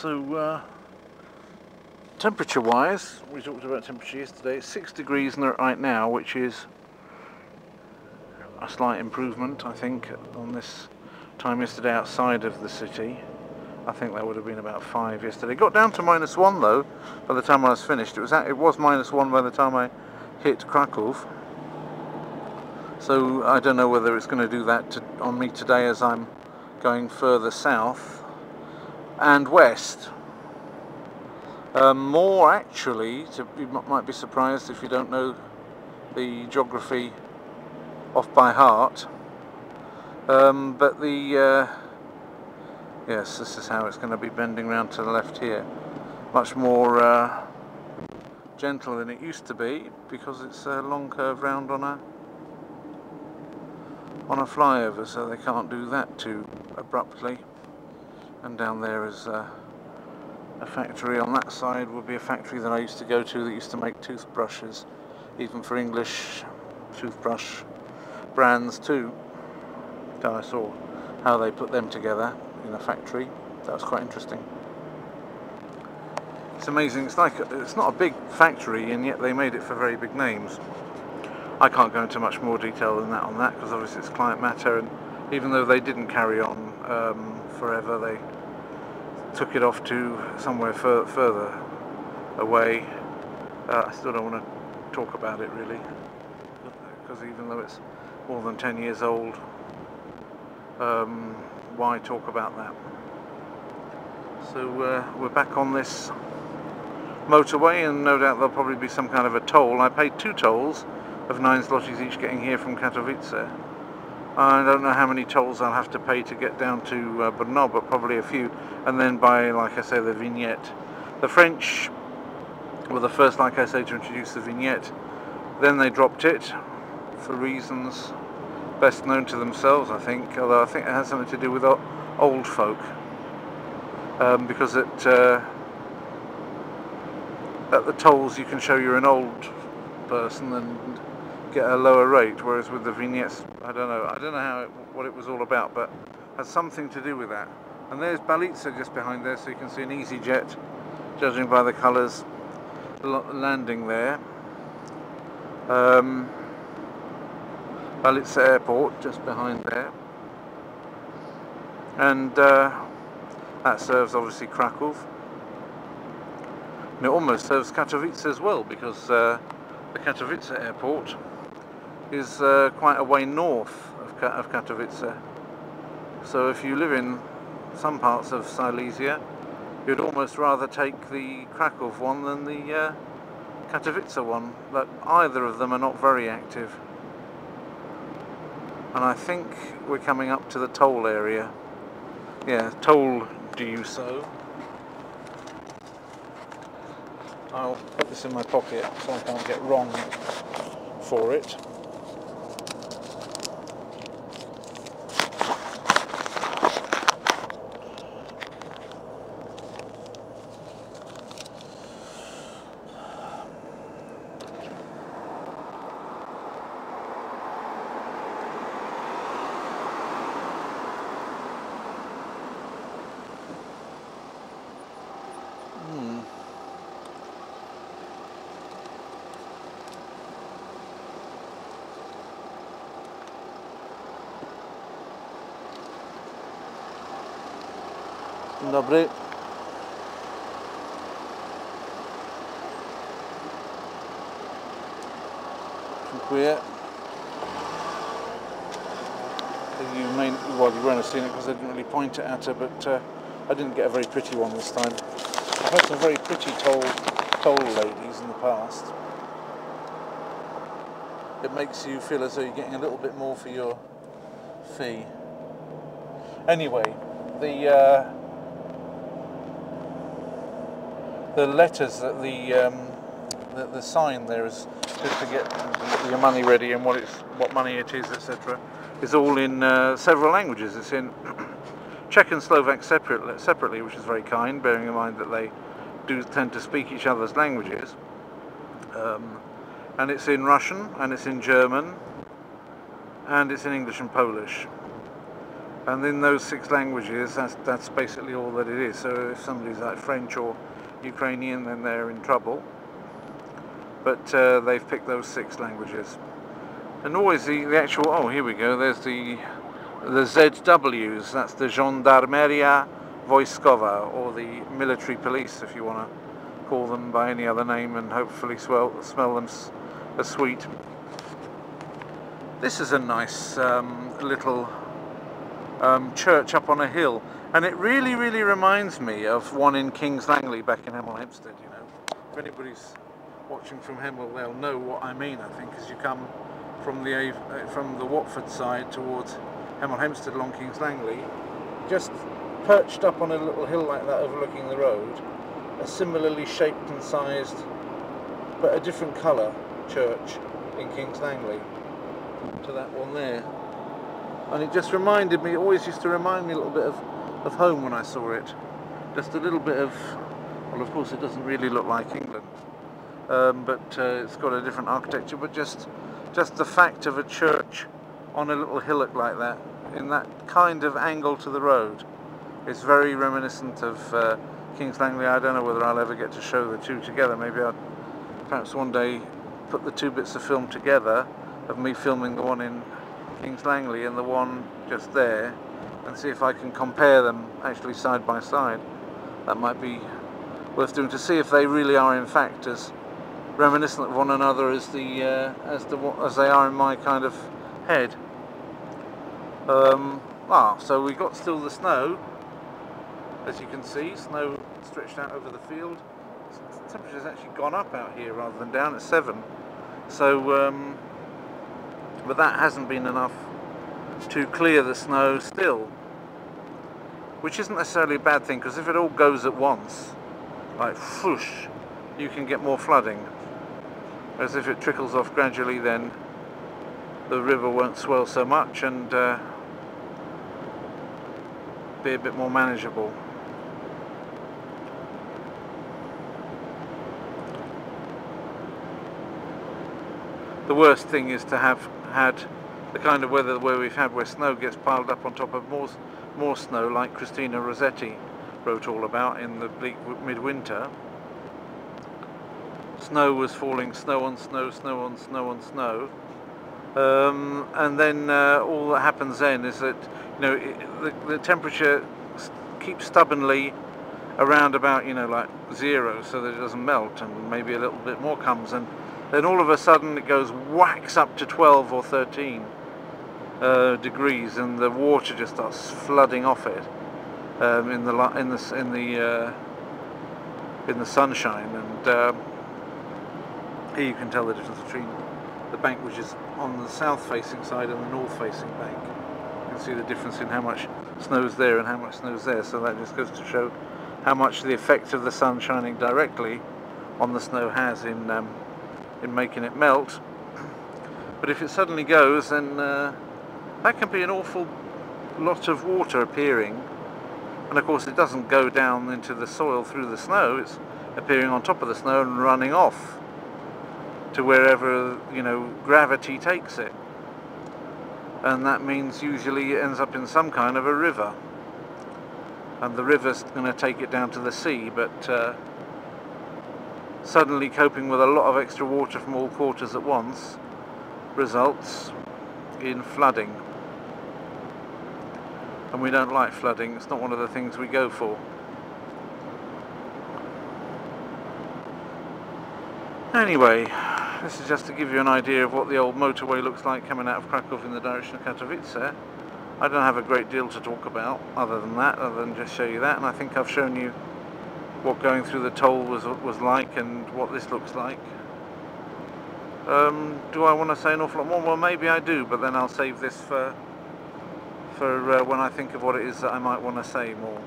So temperature wise, we talked about temperature yesterday. It's 6 degrees right now, which is a slight improvement, I think, on this time yesterday outside of the city. I think that would have been about 5 yesterday. Got down to -1 though by the time I was finished. It was -1 by the time I hit Krakow. So I don't know whether it's going to do that on me today as I'm going further south and west. More actually, you might be surprised if you don't know the geography off by heart. But yes, this is how it's going to be bending round to the left here. Much more gentle than it used to be because it's a long curve round on a flyover, so they can't do that too abruptly. And down there is a factory. On that side would be a factory that I used to go to that used to make toothbrushes, even for English toothbrush brands too. So I saw how they put them together in a factory. That was quite interesting. It's amazing. It's not a big factory, and yet they made it for very big names. I can't go into much more detail than that on that because obviously it's client matter, and even though they didn't carry on forever, they took it off to somewhere further away. I still don't want to talk about it really, because even though it's more than 10 years old, why talk about that? So we're back on this motorway, and no doubt there'll probably be some kind of a toll. I paid 2 tolls of 9 zlotys each getting here from Katowice. I don't know how many tolls I'll have to pay to get down to Brno, but probably a few, and then buy, like I say, the vignette. The French were the first, like I say, to introduce the vignette. Then they dropped it for reasons best known to themselves, I think, although I think it has something to do with old folk, because at the tolls you can show you're an old person and get a lower rate, whereas with the vignettes, I don't know what it was all about, but it has something to do with that. And there's Balica just behind there, so you can see an EasyJet, judging by the colours, landing there. Balica Airport just behind there, and that serves obviously Krakow, and it almost serves Katowice as well, because the Katowice Airport is quite a way north of Katowice. So if you live in some parts of Silesia, you'd almost rather take the Krakow one than the Katowice one, but either of them are not very active. And I think we're coming up to the toll area. Yeah, toll do you so. I'll put this in my pocket so I can't get wrong for it. Dzień dobry. Dziękuję. You won't have seen it because I didn't really point it at her, but I didn't get a very pretty one this time. I've had some very pretty toll ladies in the past. It makes you feel as though you're getting a little bit more for your fee. Anyway, the letters that the sign there is just to get your money ready and what money it is, etc. is all in several languages. It's in Czech and Slovak separately, which is very kind, bearing in mind that they do tend to speak each other's languages. And it's in Russian, and it's in German, and it's in English and Polish. And in those 6 languages, that's basically all that it is. So if somebody's like French or Ukrainian, then they're in trouble. But they've picked those 6 languages. And always the actual, oh, here we go, there's the ZWs, that's the Żandarmeria Wojskowa, or the military police, if you want to call them by any other name, and hopefully smell them as sweet. This is a nice little church up on a hill, and it really reminds me of one in King's Langley back in Hemel Hempstead. You know, if anybody's watching from Hemel, they'll know what I mean. I think as you come from the Watford side towards Hemel Hempstead along King's Langley, just perched up on a little hill like that overlooking the road, a similarly shaped and sized but a different colour church in King's Langley to that one there. And it just reminded me, it always used to remind me a little bit of home when I saw it. Just a little bit of, well, of course it doesn't really look like England, but it's got a different architecture, but just the fact of a church on a little hillock like that, in that kind of angle to the road, is very reminiscent of King's Langley. I don't know whether I'll ever get to show the two together. Maybe I'll perhaps one day put the 2 bits of film together, of me filming the one in King's Langley and the one just there, and see if I can compare them actually side by side. That might be worth doing, to see if they really are in fact as reminiscent of one another as they are in my kind of head. So we got still the snow, as you can see, snow stretched out over the field. The temperature's actually gone up out here rather than down. It's 7. So but that hasn't been enough to clear the snow still, which isn't necessarily a bad thing, because if it all goes at once, like whoosh, you can get more flooding. Whereas if it trickles off gradually, then the river won't swell so much and be a bit more manageable. The worst thing is to have had the kind of weather where we've had, where snow gets piled up on top of more snow, like Christina Rossetti wrote all about in the bleak midwinter. Snow was falling, snow on snow, snow on snow on snow, and then all that happens then is that, you know, the temperature keeps stubbornly around about, you know, like 0, so that it doesn't melt, and maybe a little bit more comes, and then all of a sudden it goes whacks up to 12 or 13 degrees, and the water just starts flooding off it in the sunshine. And here you can tell the difference between the bank which is on the south-facing side and the north-facing bank. You can see the difference in how much snow's there and how much snow's there. So that just goes to show how much the effect of the sun shining directly on the snow has in making it melt. But if it suddenly goes, then that can be an awful lot of water appearing, and of course it doesn't go down into the soil through the snow, it's appearing on top of the snow and running off to wherever, you know, gravity takes it, and that means usually it ends up in some kind of a river, and the river's going to take it down to the sea. But suddenly coping with a lot of extra water from all quarters at once results in flooding, and we don't like flooding. It's not one of the things we go for. Anyway, this is just to give you an idea of what the old motorway looks like coming out of Krakow in the direction of Katowice. I don't have a great deal to talk about other than just show you that, and I think I've shown you what going through the toll was like and what this looks like. Do I want to say an awful lot more? Well, maybe I do, but then I'll save this for when I think of what it is that I might want to say more.